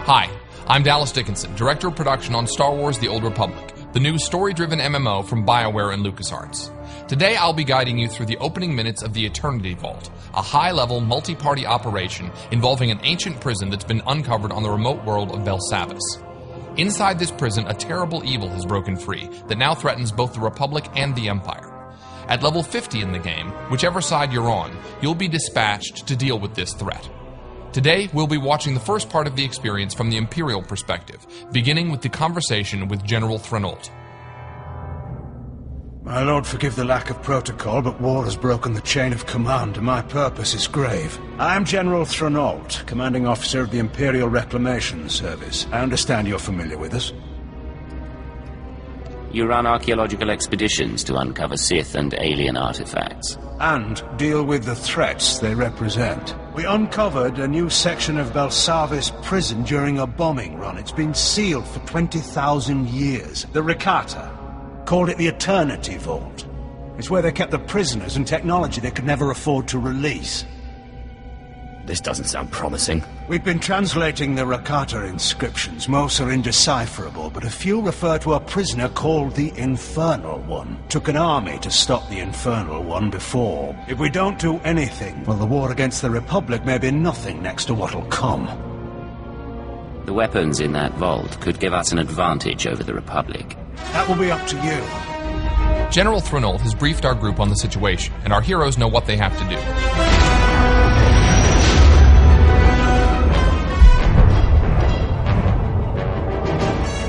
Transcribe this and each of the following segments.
Hi, I'm Dallas Dickinson, Director of Production on Star Wars The Old Republic, the new story-driven MMO from BioWare and LucasArts. Today I'll be guiding you through the opening minutes of the Eternity Vault, a high-level, multi-party operation involving an ancient prison that's been uncovered on the remote world of Belsavis. Inside this prison, a terrible evil has broken free that now threatens both the Republic and the Empire. At level 50 in the game, whichever side you're on, you'll be dispatched to deal with this threat. Today, we'll be watching the first part of the experience from the Imperial perspective, beginning with the conversation with General Thredoldt. My lord, forgive the lack of protocol, but war has broken the chain of command, and my purpose is grave. I am General Thredoldt, commanding officer of the Imperial Reclamation Service. I understand you're familiar with us. You run archaeological expeditions to uncover Sith and alien artifacts. And deal with the threats they represent. We uncovered a new section of Belsavis prison during a bombing run. It's been sealed for 20,000 years. The Rakata called it the Eternity Vault. It's where they kept the prisoners and technology they could never afford to release. This doesn't sound promising. We've been translating the Rakata inscriptions. Most are indecipherable, but a few refer to a prisoner called the Infernal One. Took an army to stop the Infernal One before. If we don't do anything, well, the war against the Republic may be nothing next to what'll come. The weapons in that vault could give us an advantage over the Republic. That will be up to you. General Thredoldt has briefed our group on the situation, and our heroes know what they have to do.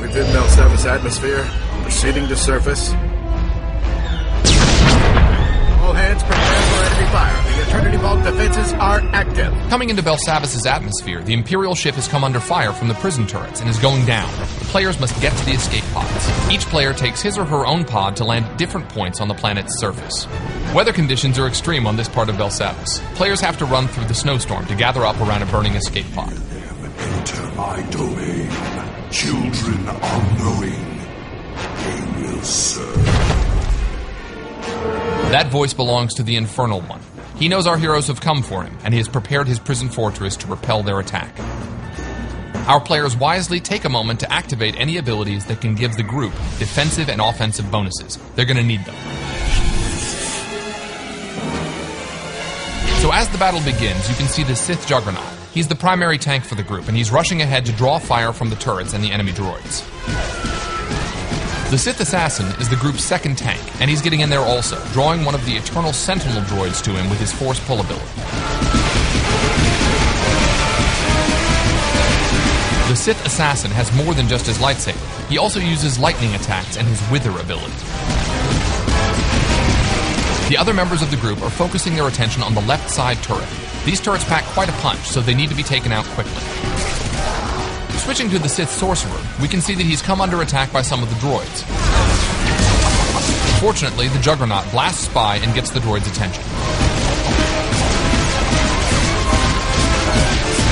Within Belsavis atmosphere, proceeding to surface. All hands prepare for enemy fire. The Eternity Vault defenses are active. Coming into Belsavis' atmosphere, the Imperial ship has come under fire from the prison turrets and is going down. The players must get to the escape pods. Each player takes his or her own pod to land at different points on the planet's surface. Weather conditions are extreme on this part of Belsavis. Players have to run through the snowstorm to gather up around a burning escape pod. Enter my domain. Children unknowing, they will serve. That voice belongs to the Infernal One. He knows our heroes have come for him, and he has prepared his prison fortress to repel their attack. Our players wisely take a moment to activate any abilities that can give the group defensive and offensive bonuses. They're going to need them. So as the battle begins, you can see the Sith Juggernaut. He's the primary tank for the group, and he's rushing ahead to draw fire from the turrets and the enemy droids. The Sith Assassin is the group's second tank, and he's getting in there also, drawing one of the Eternal Sentinel droids to him with his Force Pull ability. The Sith Assassin has more than just his lightsaber. He also uses lightning attacks and his Wither ability. The other members of the group are focusing their attention on the left side turret. These turrets pack quite a punch, so they need to be taken out quickly. Switching to the Sith Sorcerer, we can see that he's come under attack by some of the droids. Fortunately, the Juggernaut blasts by and gets the droid's attention.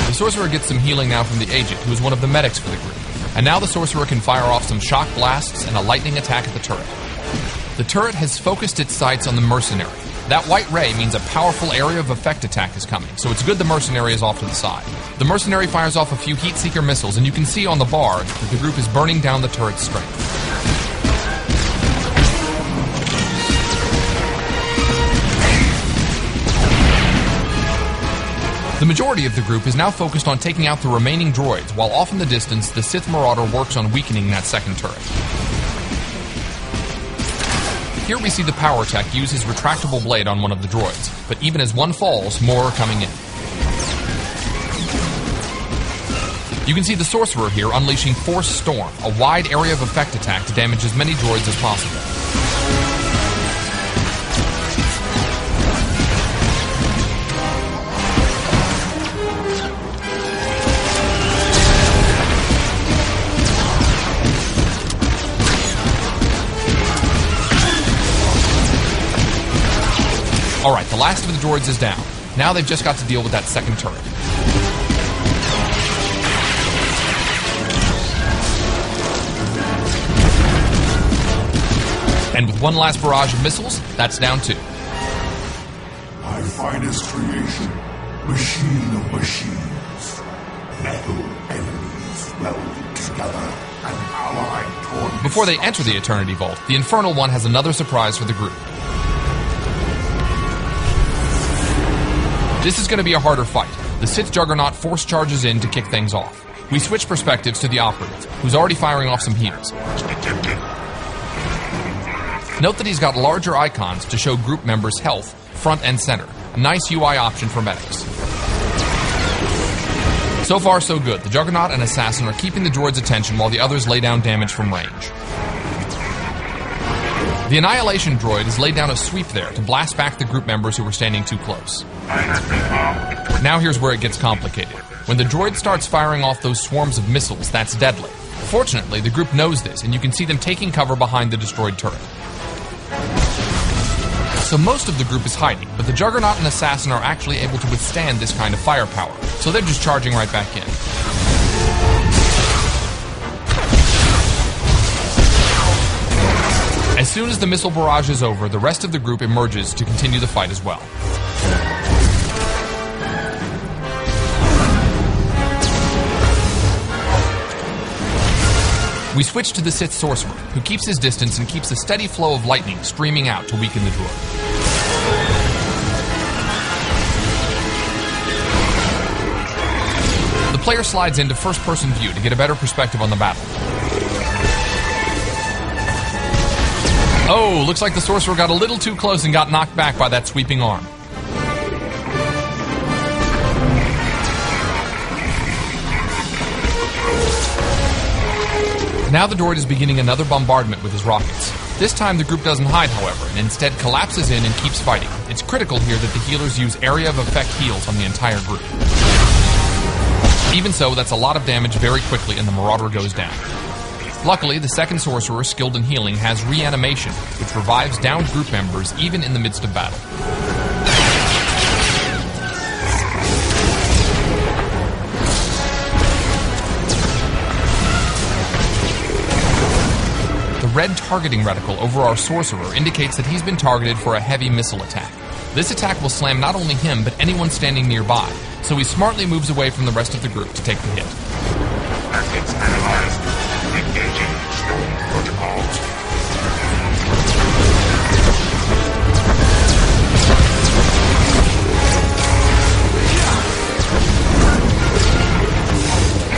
The Sorcerer gets some healing now from the Agent, who is one of the medics for the group. And now the Sorcerer can fire off some shock blasts and a lightning attack at the turret. The turret has focused its sights on the Mercenary. That white ray means a powerful area of effect attack is coming, so it's good the Mercenary is off to the side. The Mercenary fires off a few Heatseeker missiles, and you can see on the bar that the group is burning down the turret's strength. The majority of the group is now focused on taking out the remaining droids, while off in the distance, the Sith Marauder works on weakening that second turret. Here we see the power tech use his retractable blade on one of the droids, but even as one falls, more are coming in. You can see the Sorcerer here unleashing Force Storm, a wide area of effect attack to damage as many droids as possible. Alright, the last of the droids is down. Now they've just got to deal with that second turret. And with one last barrage of missiles, that's down too. My finest creation, machine of machines, metal enemies. worlds welded together, an allied toward Before they enter the Eternity Vault, the Infernal One has another surprise for the group. This is going to be a harder fight. The Sith Juggernaut force charges in to kick things off. We switch perspectives to the Operative, who's already firing off some heals. Note that he's got larger icons to show group members' health, front and center. A nice UI option for medics. So far, so good. The Juggernaut and Assassin are keeping the droid's attention while the others lay down damage from range. The Annihilation droid has laid down a sweep there to blast back the group members who were standing too close. Now here's where it gets complicated. When the droid starts firing off those swarms of missiles, that's deadly. Fortunately, the group knows this, and you can see them taking cover behind the destroyed turret. So most of the group is hiding, but the Juggernaut and Assassin are actually able to withstand this kind of firepower, so they're just charging right back in. As soon as the missile barrage is over, the rest of the group emerges to continue the fight as well. We switch to the Sith Sorcerer, who keeps his distance and keeps a steady flow of lightning streaming out to weaken the droid. The player slides into first-person view to get a better perspective on the battle. Oh, looks like the Sorcerer got a little too close and got knocked back by that sweeping arm. Now the droid is beginning another bombardment with his rockets. This time the group doesn't hide, however, and instead collapses in and keeps fighting. It's critical here that the healers use area of effect heals on the entire group. Even so, that's a lot of damage very quickly and the Marauder goes down. Luckily, the second Sorcerer, skilled in healing, has reanimation, which revives downed group members even in the midst of battle. The red targeting reticle over our Sorcerer indicates that he's been targeted for a heavy missile attack. This attack will slam not only him, but anyone standing nearby, so he smartly moves away from the rest of the group to take the hit. Targets analyzed. Engaging stone protocols.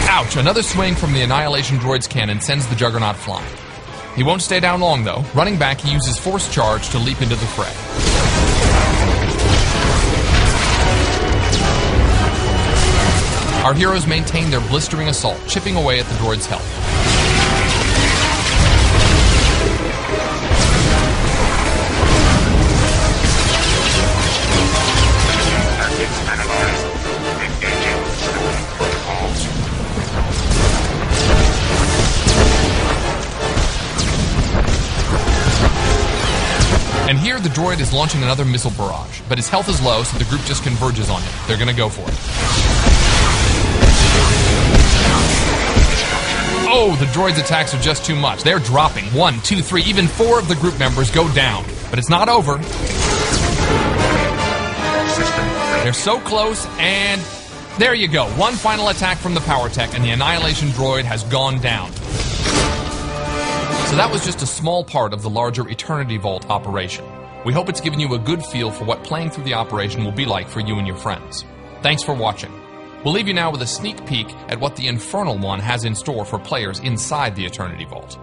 Ouch! Another swing from the Annihilation droid's cannon sends the Juggernaut flying. He won't stay down long, though. Running back, he uses Force Charge to leap into the fray. Our heroes maintain their blistering assault, chipping away at the droid's health. And here the droid is launching another missile barrage, but his health is low, so the group just converges on him. They're gonna go for it. Oh, the droid's attacks are just too much. They're dropping. 1, 2, 3, even 4 of the group members go down. But it's not over. They're so close, and there you go. One final attack from the power tech, and the Annihilation droid has gone down. So that was just a small part of the larger Eternity Vault operation. We hope it's given you a good feel for what playing through the operation will be like for you and your friends. Thanks for watching. We'll leave you now with a sneak peek at what the Infernal One has in store for players inside the Eternity Vault.